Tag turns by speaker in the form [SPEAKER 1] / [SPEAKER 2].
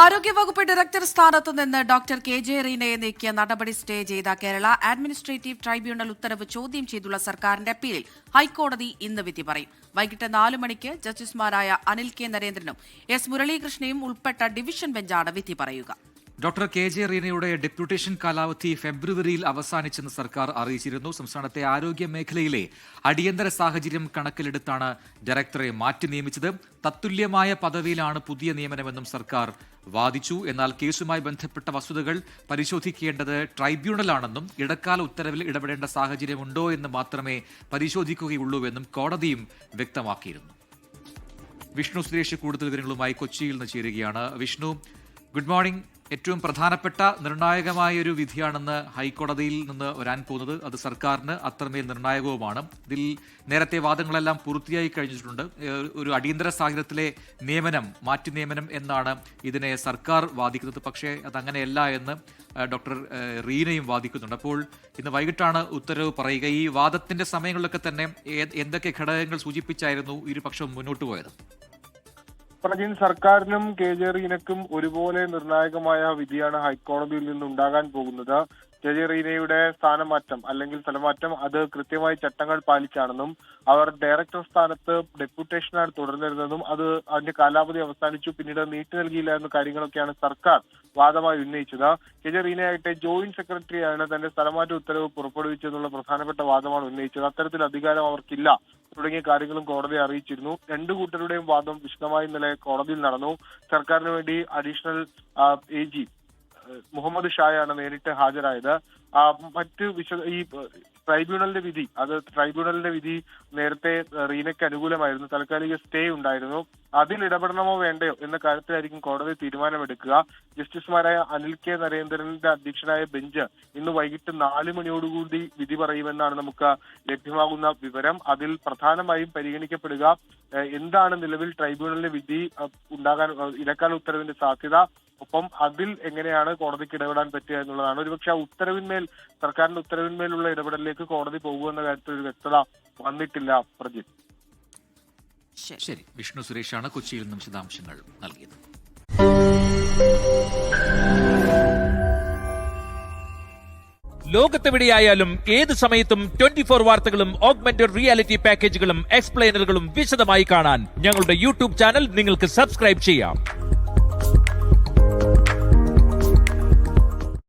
[SPEAKER 1] ആരോഗ്യവകുപ്പ് ഡയറക്ടർ സ്ഥാനത്ത് നിന്ന് ഡോക്ടർ കെ ജെ റീനയെ നീക്കിയ നടപടി സ്റ്റേ ചെയ്ത കേരള അഡ്മിനിസ്ട്രേറ്റീവ് ട്രൈബ്യൂണൽ ഉത്തരവ് ചോദ്യം ചെയ്തുള്ള സർക്കാരിന്റെ അപ്പീലിൽ ഹൈക്കോടതി ഇന്ന് വിധി പറയും. വൈകിട്ട് 4 മണിക്ക് ജസ്റ്റിസുമാരായ അനിൽ കെ നരേന്ദ്രനും എസ് മുരളീകൃഷ്ണയും ഉൾപ്പെട്ട ഡിവിഷൻ ബെഞ്ചാണ് വിധി പറയുക.
[SPEAKER 2] ഡോക്ടർ കെ ജെ റീനയുടെ ഡെപ്യൂട്ടേഷൻ കാലാവധി ഫെബ്രുവരിയിൽ അവസാനിച്ചെന്ന് സർക്കാർ അറിയിച്ചിരുന്നു. സംസ്ഥാനത്തെ ആരോഗ്യ മേഖലയിലെ അടിയന്തര സാഹചര്യം കണക്കിലെടുത്താണ് ഡയറക്ടറെ മാറ്റി നിയമിച്ചത്. തത്തുല്യമായ പദവിയിലാണ് പുതിയ നിയമനമെന്നും സർക്കാർ വാദിച്ചു. എന്നാൽ കേസുമായി ബന്ധപ്പെട്ട വസ്തുതകൾ പരിശോധിക്കേണ്ടത് ട്രൈബ്യൂണലാണെന്നും ഇടക്കാല ഉത്തരവിൽ ഇടപെടേണ്ട സാഹചര്യമുണ്ടോ എന്ന് മാത്രമേ പരിശോധിക്കുകയുള്ളൂവെന്നും കോടതിയും വ്യക്തമാക്കിയിരുന്നു. വിഷ്ണു സുരേഷ് കൂടുതൽ വിവരങ്ങളുമായി കൊച്ചിയിൽ നിന്ന് ചേരുകയാണ്. Vishnu, good morning. ഏറ്റവും പ്രധാനപ്പെട്ട നിർണായകമായ ഒരു വിധിയാണെന്ന് ഹൈക്കോടതിയിൽ നിന്ന് വരാൻ പോകുന്നത്. അത് സർക്കാരിന് അത്രമേൽ നിർണായകവുമാണ്. ഇതിൽ നേരത്തെ വാദങ്ങളെല്ലാം പൂർത്തിയായി കഴിഞ്ഞിട്ടുണ്ട്. ഒരു അടിയന്തര സാഹചര്യത്തിലെ മാറ്റി നിയമനം എന്നാണ് ഇതിനെ സർക്കാർ വാദിക്കുന്നത്. പക്ഷേ അതങ്ങനെയല്ല എന്ന് ഡോക്ടർ റീനയും വാദിക്കുന്നുണ്ട്. അപ്പോൾ ഇന്ന് വൈകിട്ടാണ് ഉത്തരവ് പറയുക. ഈ വാദത്തിന്റെ സമയങ്ങളിലൊക്കെ തന്നെ എന്തൊക്കെ ഘടകങ്ങൾ സൂചിപ്പിച്ചായിരുന്നു ഇരുപക്ഷം മുന്നോട്ട് പോയത്?
[SPEAKER 3] പ്രജിൻ, സർക്കാരിനും കെ ജെ റീനയ്ക്കും ഒരുപോലെ നിർണായകമായ വിധിയാണ് ഹൈക്കോടതിയിൽ നിന്നുണ്ടാകാൻ പോകുന്നത്. കെ ജെ റീനയുടെ സ്ഥാനമാറ്റം അല്ലെങ്കിൽ സ്ഥലമാറ്റം അത് കൃത്യമായി ചട്ടങ്ങൾ പാലിച്ചാണെന്നും അവർ ഡയറക്ടർ സ്ഥാനത്ത് ഡെപ്യൂട്ടേഷനാണ് തുടർന്നിരുന്നതും അത് അതിന്റെ കാലാവധി അവസാനിച്ചു, പിന്നീട് നീട്ടി നൽകിയില്ല എന്ന കാര്യങ്ങളൊക്കെയാണ് സർക്കാർ വാദമായി ഉന്നയിച്ചത്. കെ ജെ റീനയായിട്ട് ജോയിന്റ് സെക്രട്ടറിയാണ് തന്റെ സ്ഥലമാറ്റ ഉത്തരവ് പുറപ്പെടുവിച്ചതെന്നുള്ള പ്രധാനപ്പെട്ട വാദമാണ് ഉന്നയിച്ചത്. അത്തരത്തിൽ അധികാരം അവർക്കില്ല തുടങ്ങിയ കാര്യങ്ങളും കോടതിയെ അറിയിച്ചിരുന്നു. രണ്ടു കൂട്ടരുടെയും വാദം വിശദമായി ഇന്നലെ കോടതിയിൽ നടന്നു. സർക്കാരിന് വേണ്ടി അഡീഷണൽ AG മുഹമ്മദ് ഷായാണ് നേരിട്ട് ഹാജരായത്. ഈ ട്രൈബ്യൂണലിന്റെ വിധി നേരത്തെ റീനയ്ക്ക് അനുകൂലമായിരുന്നു. താൽക്കാലിക സ്റ്റേ ഉണ്ടായിരുന്നു. അതിൽ ഇടപെടണമോ വേണ്ടയോ എന്ന കാര്യത്തിലായിരിക്കും കോടതി തീരുമാനമെടുക്കുക. ജസ്റ്റിസുമാരായ അനിൽ കെ നരേന്ദ്രന്റെ അധ്യക്ഷനായ ബെഞ്ച് ഇന്ന് വൈകിട്ട് 4 മണിയോടുകൂടി വിധി പറയുമെന്നാണ് നമുക്ക് ലഭ്യമാകുന്ന വിവരം. അതിൽ പ്രധാനമായും പരിഗണിക്കപ്പെടുക എന്താണ് നിലവിൽ ട്രൈബ്യൂണലിന്റെ വിധി ഉണ്ടാകാൻ ഇടക്കാല ഉത്തരവിന്റെ സാധ്യത, ഒപ്പം അതിൽ എങ്ങനെയാണ് കോടതിക്ക് ഇടപെടാൻ പറ്റുക എന്നുള്ളതാണ്. ഒരുപക്ഷെ ആ സർക്കാരിന്റെ ഉത്തരവിന്മേലുള്ള ഇടപെടലിലേക്ക് കോടതി പോകുമെന്ന കാര്യത്തിൽ ഒരു വ്യക്തത വന്നിട്ടില്ല. പ്രജിത്ത്,
[SPEAKER 2] ശരി. വിഷ്ണു സുരേഷാണ് കൊച്ചിയിൽ നിന്നും വിശദാംശങ്ങൾ നൽകിയത്.
[SPEAKER 4] ലോകത്തെവിടെയായാലും ഏത് സമയത്തും 24 വാർത്തകളും ഓഗ്മെന്റഡ് റിയാലിറ്റി പാക്കേജുകളും എക്സ്പ്ലെയിനറുകളും വിശദമായി കാണാൻ ഞങ്ങളുടെ യൂട്യൂബ് ചാനൽ നിങ്ങൾക്ക് സബ്സ്ക്രൈബ് ചെയ്യാം.